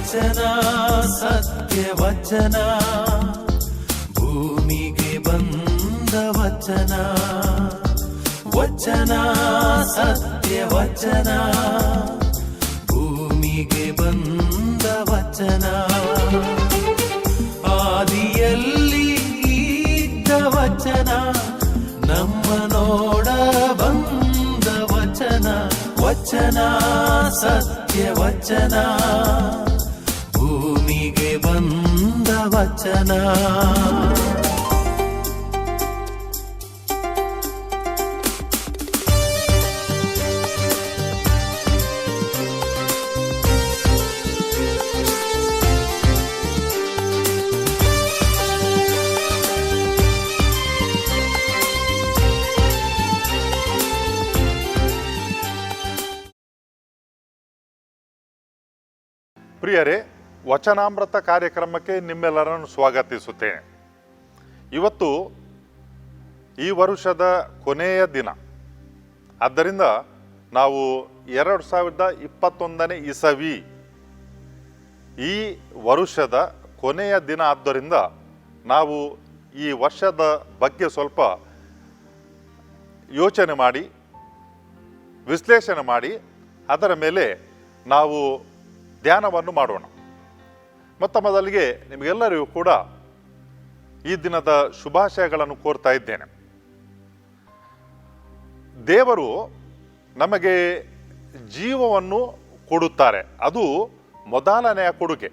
ವಚನ ಸತ್ಯ ವಚನ ಭೂಮಿಗೆ ಬಂದ ವಚನ ವಚನ ಸತ್ಯ ವಚನ ಭೂಮಿಗೆ ಬಂದ ವಚನ ಆದಿಯಲ್ಲಿ ಇದ್ದ ವಚನ ನಮ್ಮ ನೋಡ ಬಂದ ವಚನ ವಚನ ಸತ್ಯ ವಚನ ಭೂಮಿಗೆ ಬಂದ ವಚನ. ಪ್ರಿಯರೇ, ವಚನಾಮೃತ ಕಾರ್ಯಕ್ರಮಕ್ಕೆ ನಿಮ್ಮೆಲ್ಲರನ್ನು ಸ್ವಾಗತಿಸುತ್ತೇನೆ. ಇವತ್ತು ಈ ವರ್ಷದ ಕೊನೆಯ ದಿನ. ಆದ್ದರಿಂದ ನಾವು 2021ನೇ ಇಸವಿ ಈ ವರ್ಷದ ಕೊನೆಯ ದಿನ ಆದ್ದರಿಂದ ನಾವು ಈ ವರ್ಷದ ಬಗ್ಗೆ ಸ್ವಲ್ಪ ಯೋಚನೆ ಮಾಡಿ ವಿಶ್ಲೇಷಣೆ ಮಾಡಿ ಅದರ ಮೇಲೆ ನಾವು ಧ್ಯಾನವನ್ನು ಮಾಡೋಣ. ಮೊತ್ತ ಮೊದಲಿಗೆ ನಿಮಗೆಲ್ಲರಿಗೂ ಕೂಡ ಈ ದಿನದ ಶುಭಾಶಯಗಳನ್ನು ಕೋರ್ತಾ ಇದ್ದೇನೆ. ದೇವರು ನಮಗೆ ಜೀವವನ್ನು ಕೊಡುತ್ತಾರೆ, ಅದು ಮೊದಲನೆಯ ಕೊಡುಗೆ.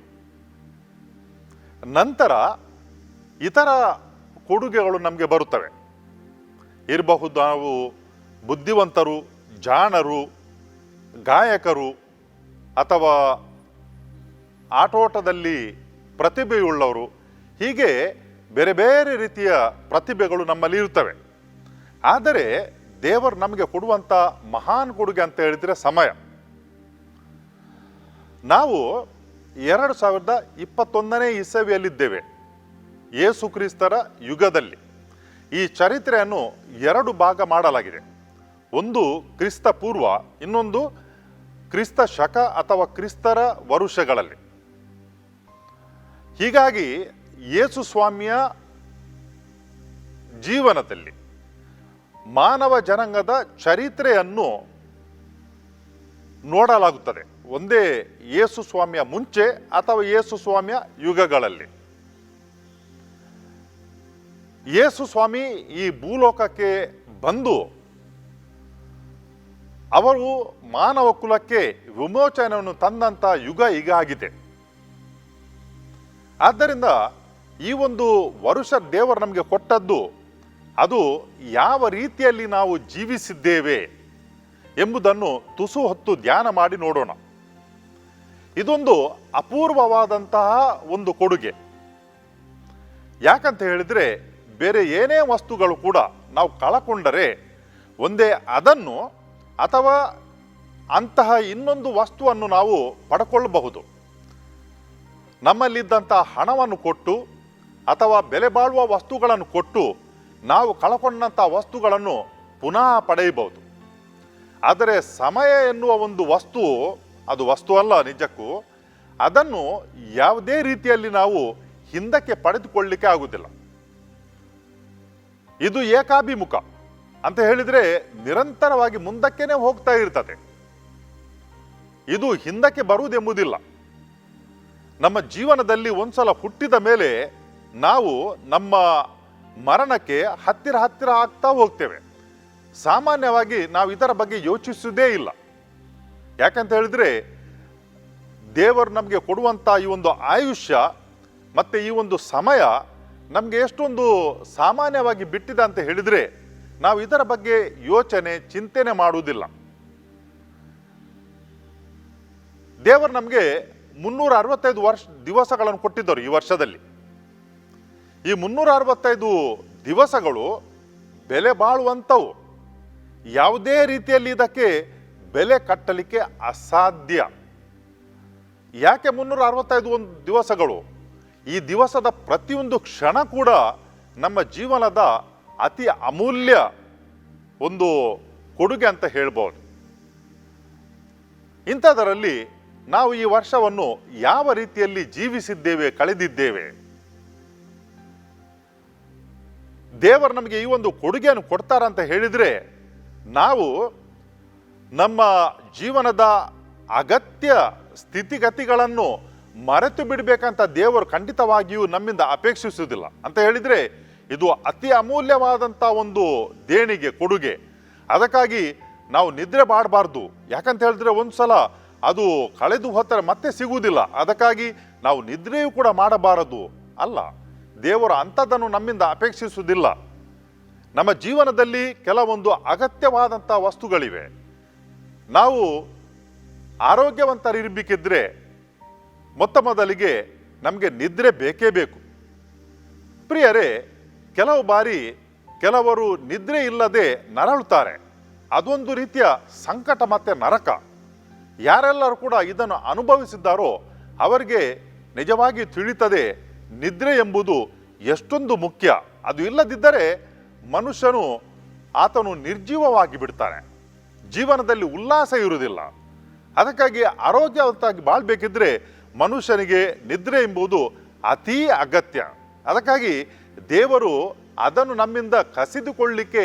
ನಂತರ ಇತರ ಕೊಡುಗೆಗಳು ನಮಗೆ ಬರುತ್ತವೆ. ಇರಬಹುದು ನಾವು ಬುದ್ಧಿವಂತರು, ಜಾಣರು, ಗಾಯಕರು ಅಥವಾ ಆಟೋಟದಲ್ಲಿ ಪ್ರತಿಭೆಯುಳ್ಳವರು, ಹೀಗೆ ಬೇರೆ ಬೇರೆ ರೀತಿಯ ಪ್ರತಿಭೆಗಳು ನಮ್ಮಲ್ಲಿ ಇರುತ್ತವೆ. ಆದರೆ ದೇವರು ನಮಗೆ ಕೊಡುವಂಥ ಮಹಾನ್ ಕೊಡುಗೆ ಅಂತ ಹೇಳಿದರೆ ಸಮಯ. ನಾವು 2021ನೇ ಇಸವಿಯಲ್ಲಿದ್ದೇವೆ, ಯೇಸು ಕ್ರಿಸ್ತರ ಯುಗದಲ್ಲಿ. ಈ ಚರಿತ್ರೆಯನ್ನು 2 ಭಾಗ ಮಾಡಲಾಗಿದೆ. ಒಂದು ಕ್ರಿಸ್ತ ಪೂರ್ವ, ಇನ್ನೊಂದು ಕ್ರಿಸ್ತ ಶಕ ಅಥವಾ ಕ್ರಿಸ್ತರ ವರುಷಗಳಲ್ಲಿ. ಹೀಗಾಗಿ ಯೇಸು ಸ್ವಾಮಿಯ ಜೀವನದಲ್ಲಿ ಮಾನವ ಜನಾಂಗದ ಚರಿತ್ರೆಯನ್ನು ನೋಡಲಾಗುತ್ತದೆ. ಒಂದೇ ಯೇಸು ಸ್ವಾಮಿಯ ಮುಂಚೆ ಅಥವಾ ಯೇಸು ಸ್ವಾಮಿಯ ಯುಗಗಳಲ್ಲಿ. ಯೇಸು ಸ್ವಾಮಿ ಈ ಭೂಲೋಕಕ್ಕೆ ಬಂದು ಅವರು ಮಾನವ ಕುಲಕ್ಕೆ ವಿಮೋಚನೆಯನ್ನು ತಂದಂಥ ಯುಗ ಈಗ ಆಗಿದೆ. ಆದ್ದರಿಂದ ಈ ಒಂದು ವರುಷ ದೇವರು ನಮಗೆ ಕೊಟ್ಟದ್ದು, ಅದು ಯಾವ ರೀತಿಯಲ್ಲಿ ನಾವು ಜೀವಿಸಿದ್ದೇವೆ ಎಂಬುದನ್ನು ತುಸು ಹೊತ್ತು ಧ್ಯಾನ ಮಾಡಿ ನೋಡೋಣ. ಇದೊಂದು ಅಪೂರ್ವವಾದಂತಹ ಒಂದು ಕೊಡುಗೆ. ಯಾಕಂತ ಹೇಳಿದರೆ, ಬೇರೆ ಏನೇ ವಸ್ತುಗಳು ಕೂಡ ನಾವು ಕಳಕೊಂಡರೆ ಒಂದೇ ಅದನ್ನು ಅಥವಾ ಅಂತಹ ಇನ್ನೊಂದು ವಸ್ತುವನ್ನು ನಾವು ಪಡ್ಕೊಳ್ಳಬಹುದು. ನಮ್ಮಲ್ಲಿದ್ದಂಥ ಹಣವನ್ನು ಕೊಟ್ಟು ಅಥವಾ ಬೆಲೆ ಬಾಳುವ ವಸ್ತುಗಳನ್ನು ಕೊಟ್ಟು ನಾವು ಕಳಕೊಂಡಂಥ ವಸ್ತುಗಳನ್ನು ಪುನಃ ಪಡೆಯಬಹುದು. ಆದರೆ ಸಮಯ ಎನ್ನುವ ಒಂದು ವಸ್ತು, ಅದು ವಸ್ತು ಅಲ್ಲ ನಿಜಕ್ಕೂ. ಅದನ್ನು ಯಾವುದೇ ರೀತಿಯಲ್ಲಿ ನಾವು ಹಿಂದಕ್ಕೆ ಪಡೆದುಕೊಳ್ಳಲಿಕ್ಕೆ ಆಗುವುದಿಲ್ಲ. ಇದು ಏಕಾಭಿಮುಖ ಅಂತ ಹೇಳಿದರೆ ನಿರಂತರವಾಗಿ ಮುಂದಕ್ಕೇನೆ ಹೋಗ್ತಾ ಇರ್ತದೆ. ಇದು ಹಿಂದಕ್ಕೆ ಬರುವುದೆಂಬುದಿಲ್ಲ. ನಮ್ಮ ಜೀವನದಲ್ಲಿ ಒಂದ್ಸಲ ಹುಟ್ಟಿದ ಮೇಲೆ ನಾವು ನಮ್ಮ ಮರಣಕ್ಕೆ ಹತ್ತಿರ ಹತ್ತಿರ ಆಗ್ತಾ ಹೋಗ್ತೇವೆ. ಸಾಮಾನ್ಯವಾಗಿ ನಾವು ಇದರ ಬಗ್ಗೆ ಯೋಚಿಸುವುದೇ ಇಲ್ಲ. ಯಾಕಂತ ಹೇಳಿದ್ರೆ, ದೇವರು ನಮಗೆ ಕೊಡುವಂಥ ಈ ಒಂದು ಆಯುಷ್ಯ ಮತ್ತು ಈ ಒಂದು ಸಮಯ ನಮಗೆ ಎಷ್ಟೊಂದು ಸಾಮಾನ್ಯವಾಗಿ ಬಿಟ್ಟಿದೆ ಅಂತ ಹೇಳಿದರೆ ನಾವು ಇದರ ಬಗ್ಗೆ ಯೋಚನೆ ಚಿಂತನೆ ಮಾಡುವುದಿಲ್ಲ. ದೇವರು ನಮಗೆ 365 ದಿವಸಗಳನ್ನು ಕೊಟ್ಟಿದ್ದರು ಈ ವರ್ಷದಲ್ಲಿ. ಈ 365 ದಿವಸಗಳು ಬೆಲೆ ಬಾಳುವಂಥವು. ಯಾವುದೇ ರೀತಿಯಲ್ಲಿ ಇದಕ್ಕೆ ಬೆಲೆ ಕಟ್ಟಲಿಕ್ಕೆ ಅಸಾಧ್ಯ. ಯಾಕೆ 365 ದಿವಸಗಳು? ಈ ದಿವಸದ ಪ್ರತಿಯೊಂದು ಕ್ಷಣ ಕೂಡ ನಮ್ಮ ಜೀವನದ ಅತಿ ಅಮೂಲ್ಯ ಒಂದು ಕೊಡುಗೆ ಅಂತ ಹೇಳ್ಬೋದು. ಇಂಥದರಲ್ಲಿ ನಾವು ಈ ವರ್ಷವನ್ನು ಯಾವ ರೀತಿಯಲ್ಲಿ ಜೀವಿಸಿದ್ದೇವೆ, ಕಳೆದಿದ್ದೇವೆ? ದೇವರು ನಮಗೆ ಈ ಒಂದು ಕೊಡುಗೆಯನ್ನು ಕೊಡ್ತಾರಂತ ಹೇಳಿದರೆ ನಾವು ನಮ್ಮ ಜೀವನದ ಅಗತ್ಯ ಸ್ಥಿತಿಗತಿಗಳನ್ನು ಮರೆತು ಬಿಡಬೇಕಂತ ದೇವರು ಖಂಡಿತವಾಗಿಯೂ ನಮ್ಮಿಂದ ಅಪೇಕ್ಷಿಸುವುದಿಲ್ಲ. ಅಂತ ಹೇಳಿದರೆ ಇದು ಅತಿ ಅಮೂಲ್ಯವಾದಂಥ ಒಂದು ದೇಣಿಗೆ, ಕೊಡುಗೆ. ಅದಕ್ಕಾಗಿ ನಾವು ನಿದ್ರೆ ಮಾಡಬಾರ್ದು. ಯಾಕಂತ ಹೇಳಿದ್ರೆ ಒಂದ್ಸಲ ಅದು ಕಳೆದು ಹೋದರೆ ಮತ್ತೆ ಸಿಗುವುದಿಲ್ಲ. ಅದಕ್ಕಾಗಿ ನಾವು ನಿದ್ರೆಯೂ ಕೂಡ ಮಾಡಬಾರದು. ಅಲ್ಲ, ದೇವರು ಅಂಥದ್ದನ್ನು ನಮ್ಮಿಂದ ಅಪೇಕ್ಷಿಸುವುದಿಲ್ಲ. ನಮ್ಮ ಜೀವನದಲ್ಲಿ ಕೆಲವೊಂದು ಅಗತ್ಯವಾದಂಥ ವಸ್ತುಗಳಿವೆ. ನಾವು ಆರೋಗ್ಯವಂತರಿರಬೇಕಿದ್ರೆ ಮೊತ್ತ ಮೊದಲಿಗೆ ನಮಗೆ ನಿದ್ರೆ ಬೇಕೇ ಬೇಕು. ಪ್ರಿಯರೇ, ಕೆಲವು ಬಾರಿ ಕೆಲವರು ನಿದ್ರೆ ಇಲ್ಲದೆ ನರಳುತ್ತಾರೆ. ಅದೊಂದು ರೀತಿಯ ಸಂಕಟ ಮತ್ತು ನರಕ. ಯಾರೆಲ್ಲರೂ ಕೂಡ ಇದನ್ನು ಅನುಭವಿಸಿದ್ದಾರೋ ಅವರಿಗೆ ನಿಜವಾಗಿ ತಿಳಿಯುತ್ತದೆ ನಿದ್ರೆ ಎಂಬುದು ಎಷ್ಟೊಂದು ಮುಖ್ಯ. ಅದು ಇಲ್ಲದಿದ್ದರೆ ಮನುಷ್ಯನು ಆತನು ನಿರ್ಜೀವವಾಗಿ ಬಿಡ್ತಾನೆ, ಜೀವನದಲ್ಲಿ ಉಲ್ಲಾಸ ಇರುವುದಿಲ್ಲ. ಅದಕ್ಕಾಗಿ ಆರೋಗ್ಯವಂತಾಗಿ ಬಾಳ್ಬೇಕಿದ್ರೆ ಮನುಷ್ಯನಿಗೆ ನಿದ್ರೆ ಎಂಬುದು ಅತೀ ಅಗತ್ಯ. ಅದಕ್ಕಾಗಿ ದೇವರು ಅದನ್ನು ನಮ್ಮಿಂದ ಕಸಿದುಕೊಳ್ಳಲಿಕ್ಕೆ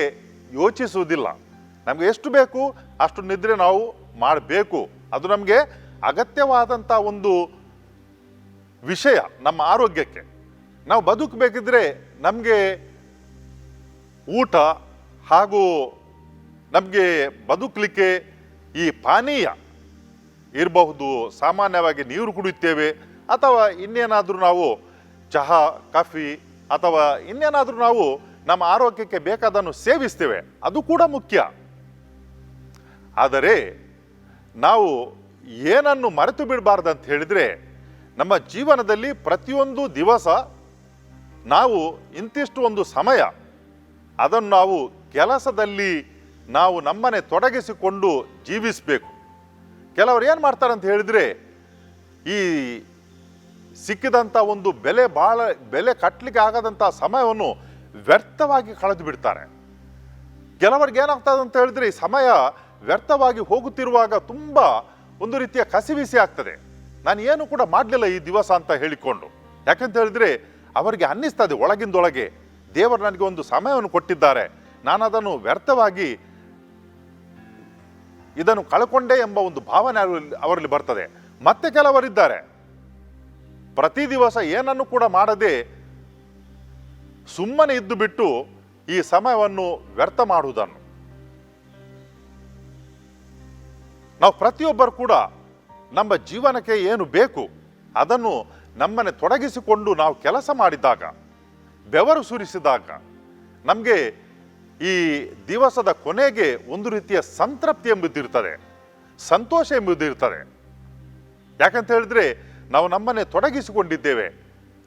ಯೋಚಿಸುವುದಿಲ್ಲ. ನಮಗೆ ಎಷ್ಟು ಬೇಕು ಅಷ್ಟು ನಿದ್ರೆ ನಾವು ಮಾಡಬೇಕು. ಅದು ನಮಗೆ ಅಗತ್ಯವಾದಂಥ ಒಂದು ವಿಷಯ. ನಮ್ಮ ಆರೋಗ್ಯಕ್ಕೆ ನಾವು ಬದುಕಬೇಕಿದ್ರೆ ನಮಗೆ ಊಟ ಹಾಗೂ ನಮಗೆ ಬದುಕಲಿಕ್ಕೆ ಈ ಪಾನೀಯ ಇರಬಹುದು. ಸಾಮಾನ್ಯವಾಗಿ ನೀರು ಕುಡಿಯುತ್ತೇವೆ ಅಥವಾ ಇನ್ನೇನಾದರೂ ನಾವು ಚಹಾ, ಕಾಫಿ ಅಥವಾ ಇನ್ನೇನಾದರೂ ನಾವು ನಮ್ಮ ಆರೋಗ್ಯಕ್ಕೆ ಬೇಕಾದನ್ನು ಸೇವಿಸ್ತೇವೆ. ಅದು ಕೂಡ ಮುಖ್ಯ. ಆದರೆ ನಾವು ಏನನ್ನು ಮರೆತು ಬಿಡಬಾರ್ದಂತ ಹೇಳಿದರೆ ನಮ್ಮ ಜೀವನದಲ್ಲಿ ಪ್ರತಿಯೊಂದು ದಿವಸ ನಾವು ಇಂತಿಷ್ಟು ಒಂದು ಸಮಯ ಅದನ್ನು ನಾವು ಕೆಲಸದಲ್ಲಿ ನಾವು ನಮ್ಮನೆ ತೊಡಗಿಸಿಕೊಂಡು ಜೀವಿಸಬೇಕು. ಕೆಲವರು ಏನು ಮಾಡ್ತಾರೆ ಅಂತ ಹೇಳಿದರೆ ಈ ಸಿಕ್ಕಿದಂಥ ಒಂದು ಬೆಲೆ ಕಟ್ಟಲಿಕ್ಕೆ ಆಗದಂಥ ಸಮಯವನ್ನು ವ್ಯರ್ಥವಾಗಿ ಕಳೆದು ಬಿಡ್ತಾರೆ. ಕೆಲವರಿಗೆ ಏನಾಗ್ತದೆ ಅಂತ ಹೇಳಿದ್ರೆ ಈ ಸಮಯ ವ್ಯರ್ಥವಾಗಿ ಹೋಗುತ್ತಿರುವಾಗ ತುಂಬ ಒಂದು ರೀತಿಯ ಕಸಿವಿಸಿ ಆಗ್ತದೆ. ನಾನು ಏನು ಕೂಡ ಮಾಡಲಿಲ್ಲ ಈ ದಿವಸ ಅಂತ ಹೇಳಿಕೊಂಡು. ಯಾಕಂತ ಹೇಳಿದ್ರೆ ಅವರಿಗೆ ಅನ್ನಿಸ್ತದೆ ಒಳಗಿಂದೊಳಗೆ ದೇವರು ನನಗೆ ಒಂದು ಸಮಯವನ್ನು ಕೊಟ್ಟಿದ್ದಾರೆ, ನಾನು ಅದನ್ನು ವ್ಯರ್ಥವಾಗಿ ಇದನ್ನು ಕಳ್ಕೊಂಡೆ ಎಂಬ ಒಂದು ಭಾವನೆ ಅವರಲ್ಲಿ ಬರ್ತದೆ. ಮತ್ತೆ ಕೆಲವರಿದ್ದಾರೆ ಪ್ರತಿ ದಿವಸ ಏನನ್ನು ಕೂಡ ಮಾಡದೆ ಸುಮ್ಮನೆ ಇದ್ದು ಬಿಟ್ಟು ಈ ಸಮಯವನ್ನು ವ್ಯರ್ಥ ಮಾಡುವುದನ್ನು. ನಾವು ಪ್ರತಿಯೊಬ್ಬರು ಕೂಡ ನಮ್ಮ ಜೀವನಕ್ಕೆ ಏನು ಬೇಕು ಅದನ್ನು ನಮ್ಮನೆ ತೊಡಗಿಸಿಕೊಂಡು ನಾವು ಕೆಲಸ ಮಾಡಿದಾಗ, ಬೆವರು ಸುರಿಸಿದಾಗ ನಮಗೆ ಈ ದಿವಸದ ಕೊನೆಗೆ ಒಂದು ರೀತಿಯ ಸಂತೃಪ್ತಿ ಎಂಬುದಿರ್ತದೆ, ಸಂತೋಷ ಎಂಬುದಿರ್ತದೆ. ಯಾಕಂತ ಹೇಳಿದ್ರೆ ನಾವು ನಮ್ಮನ್ನೇ ತೊಡಗಿಸಿಕೊಂಡಿದ್ದೇವೆ,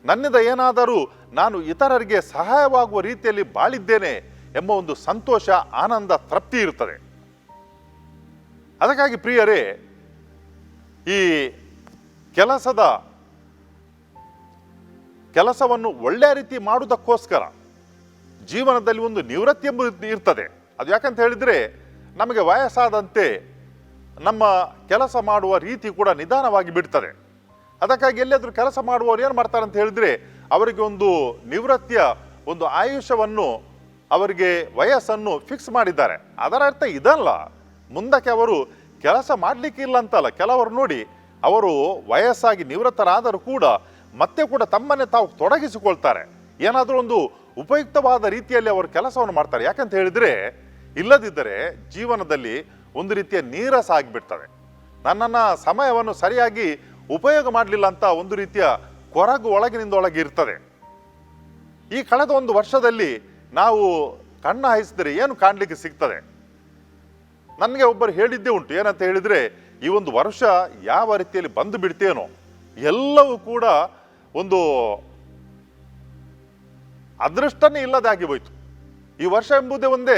ನನ್ನಿಂದ ಏನಾದರೂ ನಾನು ಇತರರಿಗೆ ಸಹಾಯವಾಗುವ ರೀತಿಯಲ್ಲಿ ಬಾಳಿದ್ದೇನೆ ಎಂಬ ಒಂದು ಸಂತೋಷ, ಆನಂದ, ತೃಪ್ತಿ ಇರ್ತದೆ. ಅದಕ್ಕಾಗಿ ಪ್ರಿಯರೇ, ಈ ಕೆಲಸವನ್ನು ಒಳ್ಳೆಯ ರೀತಿ ಮಾಡುವುದಕ್ಕೋಸ್ಕರ ಜೀವನದಲ್ಲಿ ಒಂದು ನಿವೃತ್ತಿ ಎಂಬುದು ಇರ್ತದೆ. ಅದು ಯಾಕಂತ ಹೇಳಿದರೆ ನಮಗೆ ವಯಸ್ಸಾದಂತೆ ನಮ್ಮ ಕೆಲಸ ಮಾಡುವ ರೀತಿ ಕೂಡ ನಿಧಾನವಾಗಿ ಬಿಡ್ತದೆ. ಅದಕ್ಕಾಗಿ ಎಲ್ಲಿಯಾದರೂ ಕೆಲಸ ಮಾಡುವವರು ಏನು ಮಾಡ್ತಾರೆ ಅಂತ ಹೇಳಿದರೆ ಅವರಿಗೆ ಒಂದು ನಿವೃತ್ತಿಯ ಒಂದು ಆಯುಷ್ಯವನ್ನು, ಅವರಿಗೆ ವಯಸ್ಸನ್ನು ಫಿಕ್ಸ್ ಮಾಡಿದ್ದಾರೆ. ಅದರ ಅರ್ಥ ಇದಲ್ಲ, ಮುಂದಕ್ಕೆ ಅವರು ಕೆಲಸ ಮಾಡಲಿಕ್ಕಿಲ್ಲ ಅಂತಲ್ಲ. ಕೆಲವರು ನೋಡಿ ಅವರು ವಯಸ್ಸಾಗಿ ನಿವೃತ್ತರಾದರೂ ಕೂಡ ಮತ್ತೆ ಕೂಡ ತಮ್ಮನ್ನೇ ತಾವು ತೊಡಗಿಸಿಕೊಳ್ತಾರೆ, ಏನಾದರೂ ಒಂದು ಉಪಯುಕ್ತವಾದ ರೀತಿಯಲ್ಲಿ ಅವರು ಕೆಲಸವನ್ನು ಮಾಡ್ತಾರೆ. ಯಾಕಂತ ಹೇಳಿದರೆ ಇಲ್ಲದಿದ್ದರೆ ಜೀವನದಲ್ಲಿ ಒಂದು ರೀತಿಯ ನೀರಸ ಆಗಿಬಿಡ್ತದೆ. ನನ್ನನ್ನು ಸಮಯವನ್ನು ಸರಿಯಾಗಿ ಉಪಯೋಗ ಮಾಡಲಿಲ್ಲ ಅಂತ ಒಂದು ರೀತಿಯ ಕೊರಗು ಒಳಗಿನಿಂದೊಳಗೆ ಇರ್ತದೆ. ಈ ಕಳೆದ ಒಂದು ವರ್ಷದಲ್ಲಿ ನಾವು ಕಣ್ಣು ಹಾಯಿಸಿದರೆ ಏನು ಕಾಣಲಿಕ್ಕೆ ಸಿಗ್ತದೆ? ನನಗೆ ಒಬ್ಬರು ಹೇಳಿದ್ದೇ ಉಂಟು. ಏನಂತ ಹೇಳಿದರೆ ಈ ಒಂದು ವರ್ಷ ಯಾವ ರೀತಿಯಲ್ಲಿ ಬಂದು ಬಿಡ್ತೇನೋ, ಎಲ್ಲವೂ ಕೂಡ ಒಂದು ಅದೃಷ್ಟನೇ ಇಲ್ಲದಾಗಿ ಹೋಯ್ತು. ಈ ವರ್ಷ ಎಂಬುದೇ ಒಂದೇ,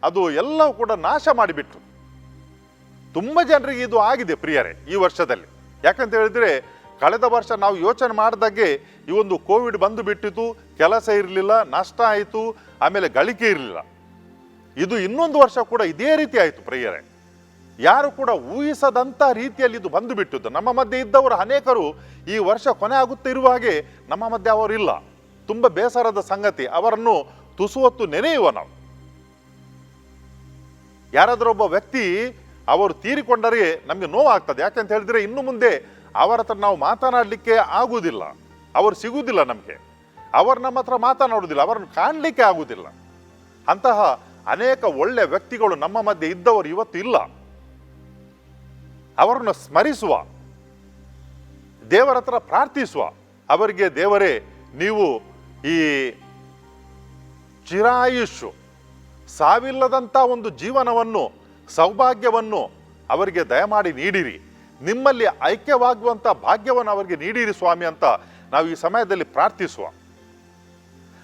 ಅದು ಎಲ್ಲವೂ ಕೂಡ ನಾಶ ಮಾಡಿಬಿಟ್ರು. ತುಂಬ ಜನರಿಗೆ ಇದು ಆಗಿದೆ ಪ್ರಿಯರೇ ಈ ವರ್ಷದಲ್ಲಿ. ಯಾಕಂತ ಹೇಳಿದರೆ ಕಳೆದ ವರ್ಷ ನಾವು ಯೋಚನೆ ಮಾಡಿದಾಗೆ ಈ ಒಂದು ಕೋವಿಡ್ ಬಂದು ಬಿಟ್ಟಿತು, ಕೆಲಸ ಇರಲಿಲ್ಲ, ನಷ್ಟ ಆಯಿತು, ಆಮೇಲೆ ಗಳಿಕೆ ಇರಲಿಲ್ಲ. ಇದು ಇನ್ನೊಂದು ವರ್ಷ ಕೂಡ ಇದೇ ರೀತಿ ಆಯಿತು ಪ್ರಿಯರೇ. ಯಾರು ಕೂಡ ಊಹಿಸದಂಥ ರೀತಿಯಲ್ಲಿ ಇದು ಬಂದು ಬಿಟ್ಟದ್ದು. ನಮ್ಮ ಮಧ್ಯೆ ಇದ್ದವರು ಅನೇಕರು ಈ ವರ್ಷ ಕೊನೆ ಆಗುತ್ತಿರುವ ಹಾಗೆ ನಮ್ಮ ಮಧ್ಯೆ ಅವರಿಲ್ಲ. ತುಂಬ ಬೇಸರದ ಸಂಗತಿ. ಅವರನ್ನು ತುಸು ಹೊತ್ತು ನೆನೆಯುವ ನಾವು. ಯಾರಾದರೂ ಒಬ್ಬ ವ್ಯಕ್ತಿ ಅವರು ತೀರಿಕೊಂಡರೆ ನಮಗೆ ನೋವಾಗ್ತದೆ. ಯಾಕೆಂತ ಹೇಳಿದ್ರೆ ಇನ್ನು ಮುಂದೆ ಅವರ ಹತ್ರ ನಾವು ಮಾತನಾಡಲಿಕ್ಕೆ ಆಗುವುದಿಲ್ಲ, ಅವರು ಸಿಗುವುದಿಲ್ಲ ನಮಗೆ, ಅವರು ನಮ್ಮ ಹತ್ರ ಮಾತನಾಡುವುದಿಲ್ಲ, ಅವರನ್ನು ಕಾಣಲಿಕ್ಕೆ ಆಗುವುದಿಲ್ಲ. ಅಂತಹ ಅನೇಕ ಒಳ್ಳೆಯ ವ್ಯಕ್ತಿಗಳು ನಮ್ಮ ಮಧ್ಯೆ ಇದ್ದವರು ಇವತ್ತು ಇಲ್ಲ. ಅವರನ್ನು ಸ್ಮರಿಸುವ, ದೇವರ ಹತ್ರ ಪ್ರಾರ್ಥಿಸುವ, ಅವರಿಗೆ ದೇವರೇ ನೀವು ಈ ಚಿರಾಯುಷು ಸಾವಿಲ್ಲದಂಥ ಒಂದು ಜೀವನವನ್ನು, ಸೌಭಾಗ್ಯವನ್ನು ಅವರಿಗೆ ದಯಮಾಡಿ ನೀಡಿರಿ, ನಿಮ್ಮಲ್ಲಿ ಐಕ್ಯವಾಗುವಂಥ ಭಾಗ್ಯವನ್ನು ಅವರಿಗೆ ನೀಡಿರಿ ಸ್ವಾಮಿ ಅಂತ ನಾವು ಈ ಸಮಯದಲ್ಲಿ ಪ್ರಾರ್ಥಿಸುವ.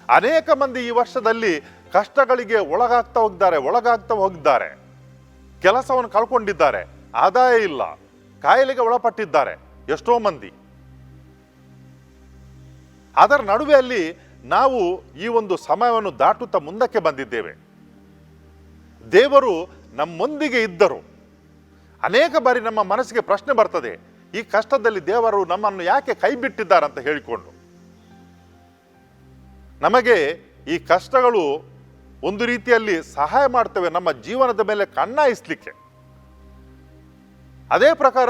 ಅನೇಕ ಮಂದಿ ಈ ವರ್ಷದಲ್ಲಿ ಕಷ್ಟಗಳಿಗೆ ಒಳಗಾಗ್ತಾ ಹೋಗಿದ್ದಾರೆ. ಕೆಲಸವನ್ನು ಕಳ್ಕೊಂಡಿದ್ದಾರೆ, ಆದಾಯ ಇಲ್ಲ, ಕಾಯಿಲೆಗೆ ಒಳಪಟ್ಟಿದ್ದಾರೆ ಎಷ್ಟೋ ಮಂದಿ. ಅದರ ನಡುವೆಯಲ್ಲಿ ನಾವು ಈ ಒಂದು ಸಮಯವನ್ನು ದಾಟುತ್ತಾ ಮುಂದಕ್ಕೆ ಬಂದಿದ್ದೇವೆ. ದೇವರು ನಮ್ಮೊಂದಿಗೆ ಇದ್ದರು. ಅನೇಕ ಬಾರಿ ನಮ್ಮ ಮನಸ್ಸಿಗೆ ಪ್ರಶ್ನೆ ಬರ್ತದೆ, ಈ ಕಷ್ಟದಲ್ಲಿ ದೇವರು ನಮ್ಮನ್ನು ಯಾಕೆ ಕೈ ಬಿಟ್ಟಿದ್ದಾರಂತ ಹೇಳಿಕೊಂಡು. ನಮಗೆ ಈ ಕಷ್ಟಗಳು ಒಂದು ರೀತಿಯಲ್ಲಿ ಸಹಾಯ ಮಾಡ್ತವೆ ನಮ್ಮ ಜೀವನದ ಮೇಲೆ ಕಣ್ಣಾಯಿಸ್ಲಿಕ್ಕೆ. ಅದೇ ಪ್ರಕಾರ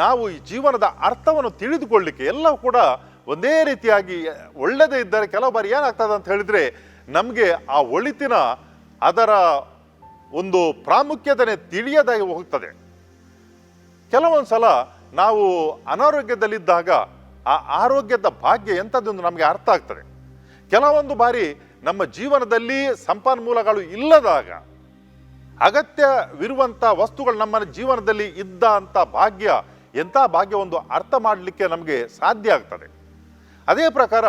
ನಾವು ಈ ಜೀವನದ ಅರ್ಥವನ್ನು ತಿಳಿದುಕೊಳ್ಳಲಿಕ್ಕೆ ಎಲ್ಲವೂ ಕೂಡ ಒಂದೇ ರೀತಿಯಾಗಿ ಒಳ್ಳೆಯದೇ ಇದ್ದರೆ ಕೆಲವು ಬಾರಿ ಏನಾಗ್ತದೆ ಅಂತ ಹೇಳಿದ್ರೆ ನಮಗೆ ಆ ಒಳಿತಿನ ಅದರ ಒಂದು ಪ್ರಾಮುಖ್ಯತೆ ತಿಳಿಯದಾಗಿ ಹೋಗ್ತದೆ. ಕೆಲವೊಂದು ಸಲ ನಾವು ಅನಾರೋಗ್ಯದಲ್ಲಿದ್ದಾಗ ಆ ಆರೋಗ್ಯದ ಭಾಗ್ಯ ಎಂಥದ್ದೊಂದು ನಮಗೆ ಅರ್ಥ ಆಗ್ತದೆ. ಕೆಲವೊಂದು ಬಾರಿ ನಮ್ಮ ಜೀವನದಲ್ಲಿ ಸಂಪನ್ಮೂಲಗಳು ಇಲ್ಲದಾಗ ಅಗತ್ಯವಿರುವಂಥ ವಸ್ತುಗಳು ನಮ್ಮ ಜೀವನದಲ್ಲಿ ಇದ್ದ ಅಂತ ಭಾಗ್ಯ, ಎಂಥ ಭಾಗ್ಯ ಒಂದು ಅರ್ಥ ಮಾಡಲಿಕ್ಕೆ ನಮಗೆ ಸಾಧ್ಯ ಆಗ್ತದೆ. ಅದೇ ಪ್ರಕಾರ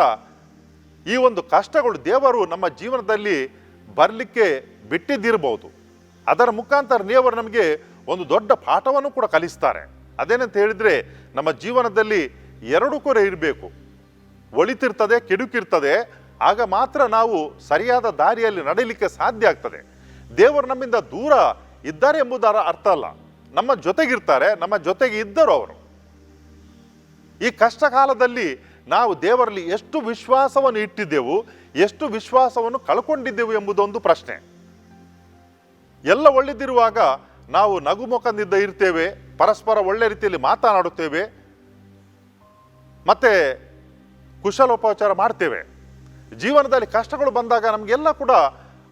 ಈ ಒಂದು ಕಷ್ಟಗಳು ದೇವರು ನಮ್ಮ ಜೀವನದಲ್ಲಿ ಬರಲಿಕ್ಕೆ ಬಿಟ್ಟಿದ್ದಿರಬಹುದು. ಅದರ ಮುಖಾಂತರ ದೇವರು ನಮಗೆ ಒಂದು ದೊಡ್ಡ ಪಾಠವನ್ನು ಕೂಡ ಕಲಿಸ್ತಾರೆ. ಅದೇನಂತ ಹೇಳಿದರೆ ನಮ್ಮ ಜೀವನದಲ್ಲಿ ಎರಡು ಕೊರೆ ಇರಬೇಕು. ಒಳಿತಿರ್ತದೆ, ಕೆಡುಕಿರ್ತದೆ. ಆಗ ಮಾತ್ರ ನಾವು ಸರಿಯಾದ ದಾರಿಯಲ್ಲಿ ನಡೀಲಿಕ್ಕೆ ಸಾಧ್ಯ ಆಗ್ತದೆ. ದೇವರು ನಮ್ಮಿಂದ ದೂರ ಇದ್ದಾರೆ ಎಂಬುದರ ಅರ್ಥ ಅಲ್ಲ, ನಮ್ಮ ಜೊತೆಗಿರ್ತಾರೆ, ನಮ್ಮ ಜೊತೆಗೆ ಇದ್ದರು ಅವರು. ಈ ಕಷ್ಟ ಕಾಲದಲ್ಲಿ ನಾವು ದೇವರಲ್ಲಿ ಎಷ್ಟು ವಿಶ್ವಾಸವನ್ನು ಇಟ್ಟಿದ್ದೆವು, ಎಷ್ಟು ವಿಶ್ವಾಸವನ್ನು ಕಳ್ಕೊಂಡಿದ್ದೆವು ಎಂಬುದೊಂದು ಪ್ರಶ್ನೆ. ಎಲ್ಲ ಒಳ್ಳೆದಿರುವಾಗ ನಾವು ನಗುಮುಖದಿಂದ ಇರ್ತೇವೆ, ಪರಸ್ಪರ ಒಳ್ಳೆ ರೀತಿಯಲ್ಲಿ ಮಾತನಾಡುತ್ತೇವೆ, ಮತ್ತೆ ಕುಶಲೋಪಚಾರ ಮಾಡ್ತೇವೆ. ಜೀವನದಲ್ಲಿ ಕಷ್ಟಗಳು ಬಂದಾಗ ನಮಗೆಲ್ಲ ಕೂಡ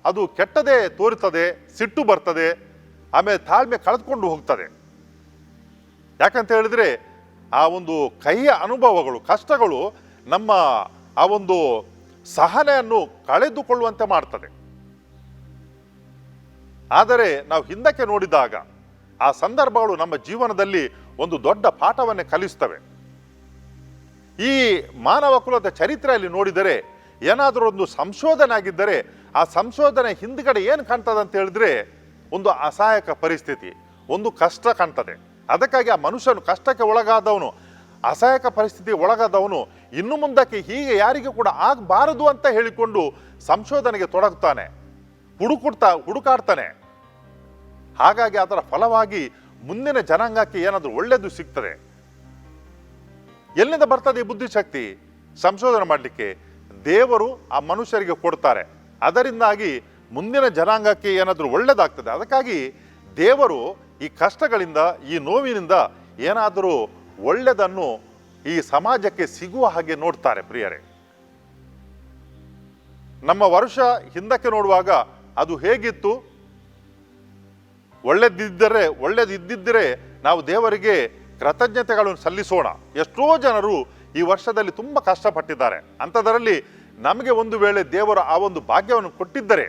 ಅದು ಕೆಟ್ಟದೇ ತೋರುತ್ತದೆ, ಸಿಟ್ಟು ಬರ್ತದೆ, ಆಮೇಲೆ ತಾಳ್ಮೆ ಕಳೆದುಕೊಂಡು ಹೋಗ್ತದೆ. ಯಾಕಂತ ಹೇಳಿದ್ರೆ ಆ ಒಂದು ಕಹಿಯ ಅನುಭವಗಳು, ಕಷ್ಟಗಳು ನಮ್ಮ ಆ ಒಂದು ಸಹನೆಯನ್ನು ಕಳೆದುಕೊಳ್ಳುವಂತೆ ಮಾಡ್ತದೆ. ಆದರೆ ನಾವು ಹಿಂದಕ್ಕೆ ನೋಡಿದಾಗ ಆ ಸಂದರ್ಭಗಳು ನಮ್ಮ ಜೀವನದಲ್ಲಿ ಒಂದು ದೊಡ್ಡ ಪಾಠವನ್ನೇ ಕಲಿಸ್ತವೆ. ಈ ಮಾನವ ಕುಲದ ಚರಿತ್ರೆಯಲ್ಲಿ ನೋಡಿದರೆ ಏನಾದರೂ ಒಂದು ಸಂಶೋಧನೆ ಆಗಿದ್ದರೆ ಆ ಸಂಶೋಧನೆ ಹಿಂದ್ಗಡೆ ಏನು ಕಾಣ್ತದೆ ಅಂತ ಹೇಳಿದ್ರೆ ಒಂದು ಅಸಹಾಯಕ ಪರಿಸ್ಥಿತಿ, ಒಂದು ಕಷ್ಟ ಕಾಣ್ತದೆ. ಅದಕ್ಕಾಗಿ ಆ ಮನುಷ್ಯನು ಕಷ್ಟಕ್ಕೆ ಒಳಗಾದವನು, ಅಸಹಾಯಕ ಪರಿಸ್ಥಿತಿಗೆ ಒಳಗಾದವನು ಇನ್ನು ಮುಂದಕ್ಕೆ ಹೀಗೆ ಯಾರಿಗೂ ಕೂಡ ಆಗಬಾರದು ಅಂತ ಹೇಳಿಕೊಂಡು ಸಂಶೋಧನೆಗೆ ತೊಡಗುತ್ತಾನೆ, ಹುಡುಕಾಡ್ತಾನೆ. ಹಾಗಾಗಿ ಅದರ ಫಲವಾಗಿ ಮುಂದಿನ ಜನಾಂಗಕ್ಕೆ ಏನಾದರೂ ಒಳ್ಳೆಯದು ಸಿಗ್ತದೆ. ಎಲ್ಲಿಂದ ಬರ್ತದೆ ಈ ಬುದ್ಧಿಶಕ್ತಿ? ಸಂಶೋಧನೆ ಮಾಡಲಿಕ್ಕೆ ದೇವರು ಆ ಮನುಷ್ಯರಿಗೆ ಕೊಡ್ತಾರೆ. ಅದರಿಂದಾಗಿ ಮುಂದಿನ ಜನಾಂಗಕ್ಕೆ ಏನಾದರೂ ಒಳ್ಳೆಯದಾಗ್ತದೆ. ಅದಕ್ಕಾಗಿ ದೇವರು ಈ ಕಷ್ಟಗಳಿಂದ, ಈ ನೋವಿನಿಂದ ಏನಾದರೂ ಒಳ್ಳೆಯದನ್ನು ಈ ಸಮಾಜಕ್ಕೆ ಸಿಗುವ ಹಾಗೆ ನೋಡ್ತಾರೆ. ಪ್ರಿಯರೇ, ನಮ್ಮ ವರ್ಷ ಹಿಂದಕ್ಕೆ ನೋಡುವಾಗ ಅದು ಹೇಗಿತ್ತು? ಒಳ್ಳೆದಿದ್ದರೆ ನಾವು ದೇವರಿಗೆ ಕೃತಜ್ಞತೆಗಳನ್ನು ಸಲ್ಲಿಸೋಣ. ಎಷ್ಟೋ ಜನರು ಈ ವರ್ಷದಲ್ಲಿ ತುಂಬ ಕಷ್ಟಪಟ್ಟಿದ್ದಾರೆ. ಅಂಥದರಲ್ಲಿ ನಮಗೆ ಒಂದು ವೇಳೆ ದೇವರು ಆ ಒಂದು ಭಾಗ್ಯವನ್ನು ಕೊಟ್ಟಿದ್ದರೆ,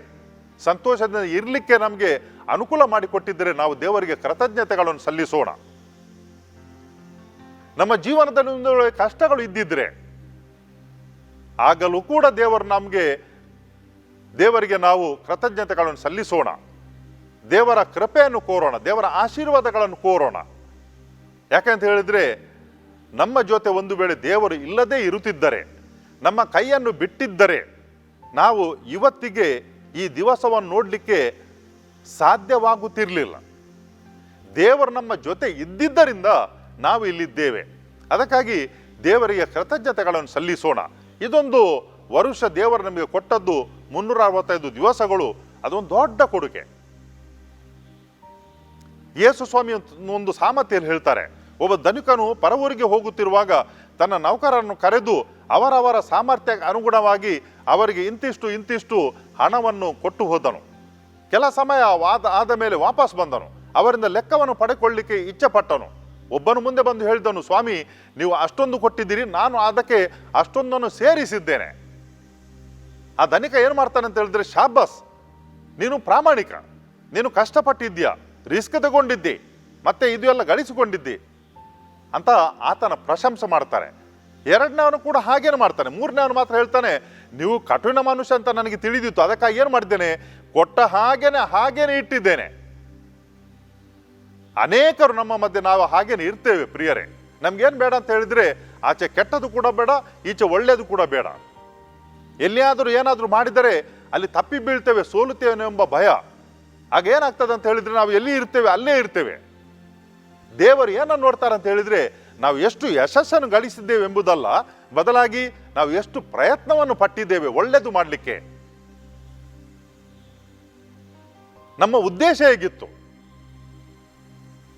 ಸಂತೋಷದಿಂದ ಇರಲಿಕ್ಕೆ ನಮಗೆ ಅನುಕೂಲ ಮಾಡಿಕೊಟ್ಟಿದ್ದರೆ ನಾವು ದೇವರಿಗೆ ಕೃತಜ್ಞತೆಗಳನ್ನು ಸಲ್ಲಿಸೋಣ. ನಮ್ಮ ಜೀವನದಲ್ಲಿ ಒಂದು ಕಷ್ಟಗಳು ಇದ್ದಿದ್ರೆ ಆಗಲೂ ಕೂಡ ದೇವರಿಗೆ ನಾವು ಕೃತಜ್ಞತೆಗಳನ್ನು ಸಲ್ಲಿಸೋಣ. ದೇವರ ಕೃಪೆಯನ್ನು ಕೋರೋಣ, ದೇವರ ಆಶೀರ್ವಾದಗಳನ್ನು ಕೋರೋಣ. ಯಾಕಂತ ಹೇಳಿದ್ರೆ ನಮ್ಮ ಜೊತೆ ಒಂದು ವೇಳೆ ದೇವರು ಇಲ್ಲದೇ ಇರುತ್ತಿದ್ದರೆ, ನಮ್ಮ ಕೈಯನ್ನು ಬಿಟ್ಟಿದ್ದರೆ ನಾವು ಇವತ್ತಿಗೆ ಈ ದಿವಸವನ್ನು ನೋಡಲಿಕ್ಕೆ ಸಾಧ್ಯವಾಗುತ್ತಿರಲಿಲ್ಲ. ದೇವರು ನಮ್ಮ ಜೊತೆ ಇದ್ದಿದ್ದರಿಂದ ನಾವು ಇಲ್ಲಿದ್ದೇವೆ. ಅದಕ್ಕಾಗಿ ದೇವರಿಗೆ ಕೃತಜ್ಞತೆಗಳನ್ನು ಸಲ್ಲಿಸೋಣ. ಇದೊಂದು ವರುಷ ದೇವರು ನಮಗೆ ಕೊಟ್ಟದ್ದು 365 ದಿವಸಗಳು, ಅದೊಂದು ದೊಡ್ಡ ಕೊಡುಗೆ. ಯೇಸು ಸ್ವಾಮಿ ಒಂದು ಸಾಮರ್ಥ್ಯಲ್ಲಿ ಹೇಳ್ತಾರೆ, ಒಬ್ಬ ಧನಿಕನು ಪರವೂರಿಗೆ ಹೋಗುತ್ತಿರುವಾಗ ತನ್ನ ನೌಕರರನ್ನು ಕರೆದು ಅವರವರ ಸಾಮರ್ಥ್ಯಕ್ಕೆ ಅನುಗುಣವಾಗಿ ಅವರಿಗೆ ಇಂತಿಷ್ಟು ಹಣವನ್ನು ಕೊಟ್ಟು ಹೋದನು. ಕೆಲ ಸಮಯ ಆದ ಮೇಲೆ ವಾಪಸ್ ಬಂದನು. ಅವರಿಂದ ಲೆಕ್ಕವನ್ನು ಪಡೆಕೊಳ್ಳಿಕ್ಕೆ ಇಚ್ಛೆ ಪಟ್ಟನು. ಒಬ್ಬನು ಮುಂದೆ ಬಂದು ಹೇಳಿದನು, ಸ್ವಾಮಿ, ನೀವು ಅಷ್ಟೊಂದು ಕೊಟ್ಟಿದ್ದೀರಿ, ನಾನು ಅದಕ್ಕೆ ಅಷ್ಟೊಂದನ್ನು ಸೇರಿಸಿದ್ದೇನೆ. ಆ ಧನಿಕ ಏನು ಮಾಡ್ತಾನೆ ಅಂತ ಹೇಳಿದ್ರೆ, ಶಾಬಾಸ್, ನೀನು ಪ್ರಾಮಾಣಿಕ, ನೀನು ಕಷ್ಟಪಟ್ಟಿದ್ದೀಯ, ರಿಸ್ಕ್ ತಗೊಂಡಿದ್ದಿ, ಮತ್ತೆ ಇದು ಎಲ್ಲ ಗಳಿಸಿಕೊಂಡಿದ್ದಿ ಅಂತ ಆತನ ಪ್ರಶಂಸೆ ಮಾಡ್ತಾರೆ. ಎರಡನೇವನು ಕೂಡ ಹಾಗೇನು ಮಾಡ್ತಾನೆ. ಮೂರನೇವನು ಮಾತ್ರ ಹೇಳ್ತಾನೆ, ನೀವು ಕಠಿಣ ಮನುಷ್ಯ ಅಂತ ನನಗೆ ತಿಳಿದಿತ್ತು, ಅದಕ್ಕಾಗಿ ಏನು ಮಾಡಿದ್ದೇನೆ, ಕೊಟ್ಟ ಹಾಗೇನೆ ಇಟ್ಟಿದ್ದೇನೆ. ಅನೇಕರು ನಮ್ಮ ಮಧ್ಯೆ ನಾವು ಹಾಗೇನೆ ಇರ್ತೇವೆ ಪ್ರಿಯರೇ. ನಮ್ಗೇನು ಬೇಡ ಅಂತ ಹೇಳಿದ್ರೆ, ಆಚೆ ಕೆಟ್ಟದ್ದು ಕೂಡ ಬೇಡ, ಈಚೆ ಒಳ್ಳೆಯದು ಕೂಡ ಬೇಡ. ಎಲ್ಲಿಯಾದರೂ ಏನಾದರೂ ಮಾಡಿದರೆ ಅಲ್ಲಿ ತಪ್ಪಿ ಬೀಳ್ತೇವೆ, ಸೋಲುತ್ತೇವೆ ಎಂಬ ಭಯ. ಆಗ ಏನಾಗ್ತದೆ ಅಂತ ಹೇಳಿದ್ರೆ, ನಾವು ಎಲ್ಲಿ ಇರ್ತೇವೆ ಅಲ್ಲೇ ಇರ್ತೇವೆ. ದೇವರು ಏನನ್ನು ನೋಡ್ತಾರೆ ಅಂತ ಹೇಳಿದ್ರೆ, ನಾವು ಎಷ್ಟು ಯಶಸ್ಸನ್ನು ಗಳಿಸಿದ್ದೇವೆ ಎಂಬುದಲ್ಲ, ಬದಲಾಗಿ ನಾವು ಎಷ್ಟು ಪ್ರಯತ್ನವನ್ನು ಪಟ್ಟಿದ್ದೇವೆ ಒಳ್ಳೆಯದು ಮಾಡಲಿಕ್ಕೆ. ನಮ್ಮ ಉದ್ದೇಶ ಹೇಗಿತ್ತು?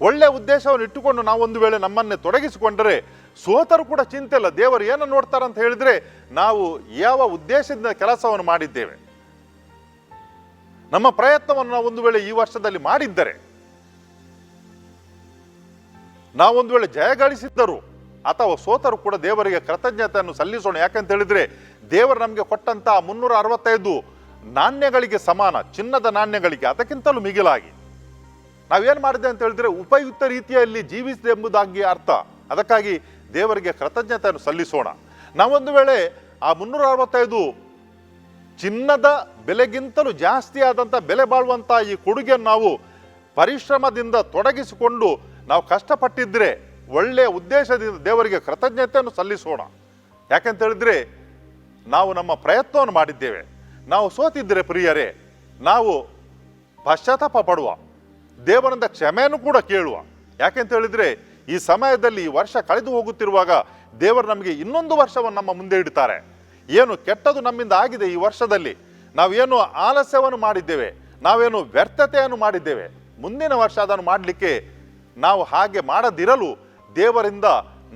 ಒಳ್ಳೆಯ ಉದ್ದೇಶವನ್ನು ಇಟ್ಟುಕೊಂಡು ನಾವು ಒಂದು ವೇಳೆ ನಮ್ಮನ್ನೇ ತೊಡಗಿಸಿಕೊಂಡರೆ ಸೋತರು ಕೂಡ ಚಿಂತೆ ಇಲ್ಲ. ದೇವರು ಏನನ್ನು ನೋಡ್ತಾರೆ ಅಂತ ಹೇಳಿದ್ರೆ, ನಾವು ಯಾವ ಉದ್ದೇಶದಿಂದ ಕೆಲಸವನ್ನು ಮಾಡಿದ್ದೇವೆ. ನಮ್ಮ ಪ್ರಯತ್ನವನ್ನು ನಾವು ಒಂದು ವೇಳೆ ಈ ವರ್ಷದಲ್ಲಿ ಮಾಡಿದ್ದರೆ, ನಾವೊಂದು ವೇಳೆ ಜಯ ಗಳಿಸಿದ್ದರು ಅಥವಾ ಸೋತರು ಕೂಡ ದೇವರಿಗೆ ಕೃತಜ್ಞತೆಯನ್ನು ಸಲ್ಲಿಸೋಣ. ಯಾಕಂತ ಹೇಳಿದ್ರೆ, ದೇವರು ನಮಗೆ ಕೊಟ್ಟಂತ 365 ನಾಣ್ಯಗಳಿಗೆ ಸಮಾನ, ಚಿನ್ನದ ನಾಣ್ಯಗಳಿಗೆ, ಅದಕ್ಕಿಂತಲೂ ಮಿಗಿಲಾಗಿ ನಾವೇನು ಮಾಡಿದೆ ಅಂತ ಹೇಳಿದ್ರೆ, ಉಪಯುಕ್ತ ರೀತಿಯಲ್ಲಿ ಜೀವಿಸಿದೆ ಎಂಬುದಾಗಿ ಅರ್ಥ. ಅದಕ್ಕಾಗಿ ದೇವರಿಗೆ ಕೃತಜ್ಞತೆಯನ್ನು ಸಲ್ಲಿಸೋಣ. ನಾವೊಂದು ವೇಳೆ ಆ 365 ಚಿನ್ನದ ಬೆಲೆಗಿಂತಲೂ ಜಾಸ್ತಿ ಆದಂಥ ಬೆಲೆ ಬಾಳುವಂಥ ಈ ಕೊಡುಗೆಯನ್ನು ನಾವು ಪರಿಶ್ರಮದಿಂದ ತೊಡಗಿಸಿಕೊಂಡು ನಾವು ಕಷ್ಟಪಟ್ಟಿದ್ರೆ, ಒಳ್ಳೆಯ ಉದ್ದೇಶದಿಂದ ದೇವರಿಗೆ ಕೃತಜ್ಞತೆಯನ್ನು ಸಲ್ಲಿಸೋಣ. ಯಾಕೆಂತ ಹೇಳಿದ್ರೆ, ನಾವು ನಮ್ಮ ಪ್ರಯತ್ನವನ್ನು ಮಾಡಿದ್ದೇವೆ. ನಾವು ಸೋತಿದ್ದರೆ ಪ್ರಿಯರೇ, ನಾವು ಪಶ್ಚಾತ್ತಾಪ ಪಡುವ, ದೇವರಿಂದ ಕ್ಷಮೆಯನ್ನು ಕೂಡ ಕೇಳುವ. ಯಾಕೆಂತ ಹೇಳಿದ್ರೆ, ಈ ಸಮಯದಲ್ಲಿ ಈ ವರ್ಷ ಕಳೆದು ಹೋಗುತ್ತಿರುವಾಗ ದೇವರು ನಮಗೆ ಇನ್ನೊಂದು ವರ್ಷವನ್ನು ನಮ್ಮ ಮುಂದೆ ಇಡ್ತಾರೆ. ಏನು ಕೆಟ್ಟದು ನಮ್ಮಿಂದ ಆಗಿದೆ ಈ ವರ್ಷದಲ್ಲಿ, ನಾವೇನು ಆಲಸ್ಯವನ್ನು ಮಾಡಿದ್ದೇವೆ, ನಾವೇನು ವ್ಯರ್ಥತೆಯನ್ನು ಮಾಡಿದ್ದೇವೆ, ಮುಂದಿನ ವರ್ಷ ಅದನ್ನು ಮಾಡಲಿಕ್ಕೆ ನಾವು ಹಾಗೆ ಮಾಡದಿರಲು ದೇವರಿಂದ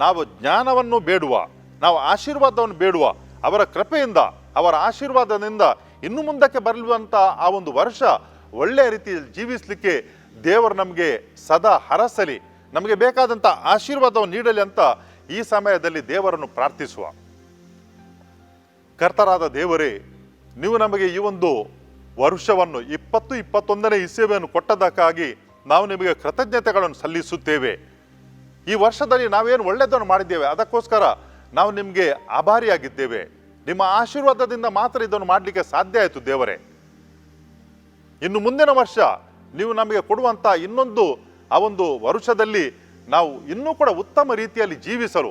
ನಾವು ಜ್ಞಾನವನ್ನು ಬೇಡುವ, ನಾವು ಆಶೀರ್ವಾದವನ್ನು ಬೇಡುವ. ಅವರ ಕೃಪೆಯಿಂದ, ಅವರ ಆಶೀರ್ವಾದದಿಂದ ಇನ್ನು ಮುಂದಕ್ಕೆ ಬರಲುವಂಥ ಆ ಒಂದು ವರ್ಷ ಒಳ್ಳೆಯ ರೀತಿಯಲ್ಲಿ ಜೀವಿಸಲಿಕ್ಕೆ ದೇವರು ನಮಗೆ ಸದಾ ಹರಸಲಿ, ನಮಗೆ ಬೇಕಾದಂಥ ಆಶೀರ್ವಾದವನ್ನು ನೀಡಲಿ ಅಂತ ಈ ಸಮಯದಲ್ಲಿ ದೇವರನ್ನು ಪ್ರಾರ್ಥಿಸುವ. ಕರ್ತರಾದ ದೇವರೇ, ನೀವು ನಮಗೆ ಈ ಒಂದು ವರ್ಷವನ್ನು 2021ನೇ ಇಸವಿಯನ್ನು ಕೊಟ್ಟದಕ್ಕಾಗಿ ನಾವು ನಿಮಗೆ ಕೃತಜ್ಞತೆಗಳನ್ನು ಸಲ್ಲಿಸುತ್ತೇವೆ. ಈ ವರ್ಷದಲ್ಲಿ ನಾವೇನು ಒಳ್ಳೆಯದನ್ನು ಮಾಡಿದ್ದೇವೆ, ಅದಕ್ಕೋಸ್ಕರ ನಾವು ನಿಮಗೆ ಆಭಾರಿಯಾಗಿದ್ದೇವೆ. ನಿಮ್ಮ ಆಶೀರ್ವಾದದಿಂದ ಮಾತ್ರ ಇದನ್ನು ಮಾಡಲಿಕ್ಕೆ ಸಾಧ್ಯ ಆಯಿತು ದೇವರೇ. ಇನ್ನು ಮುಂದಿನ ವರ್ಷ ನೀವು ನಮಗೆ ಕೊಡುವಂಥ ಇನ್ನೊಂದು ಆ ಒಂದು ವರ್ಷದಲ್ಲಿ ನಾವು ಇನ್ನೂ ಕೂಡ ಉತ್ತಮ ರೀತಿಯಲ್ಲಿ ಜೀವಿಸಲು,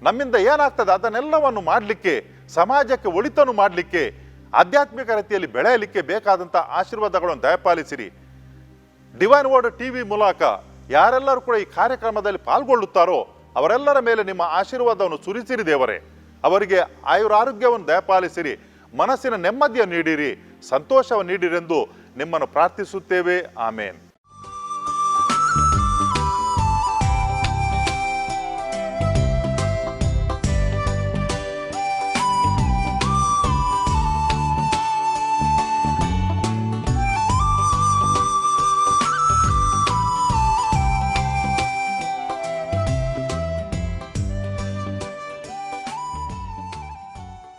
ನಮ್ಮಿಂದ ಏನಾಗ್ತದೆ ಅದನ್ನೆಲ್ಲವನ್ನು ಮಾಡಲಿಕ್ಕೆ, ಸಮಾಜಕ್ಕೆ ಒಳಿತನ್ನು ಮಾಡಲಿಕ್ಕೆ, ಆಧ್ಯಾತ್ಮಿಕ ರೀತಿಯಲ್ಲಿ ಬೆಳೆಯಲಿಕ್ಕೆ ಬೇಕಾದಂಥ ಆಶೀರ್ವಾದಗಳನ್ನು ದಯಪಾಲಿಸಿರಿ. ಡಿವೈನ್ ವರ್ಡ್ ಟಿವಿ ಮೂಲಕ ಯಾರೆಲ್ಲರೂ ಕೂಡ ಈ ಕಾರ್ಯಕ್ರಮದಲ್ಲಿ ಪಾಲ್ಗೊಳ್ಳುತ್ತಾರೋ ಅವರೆಲ್ಲರ ಮೇಲೆ ನಿಮ್ಮ ಆಶೀರ್ವಾದವನ್ನು ಸುರಿಸಿರಿ ದೇವರೇ. ಅವರಿಗೆ ಆಯುರಾರೋಗ್ಯವನ್ನು ದಯಪಾಲಿಸಿರಿ, ಮನಸ್ಸಿನ ನೆಮ್ಮದಿಯನ್ನು ನೀಡಿರಿ, ಸಂತೋಷವನ್ನು ನೀಡಿರೆಂದು ನಿಮ್ಮನ್ನು ಪ್ರಾರ್ಥಿಸುತ್ತೇವೆ. ಆಮೇನ್.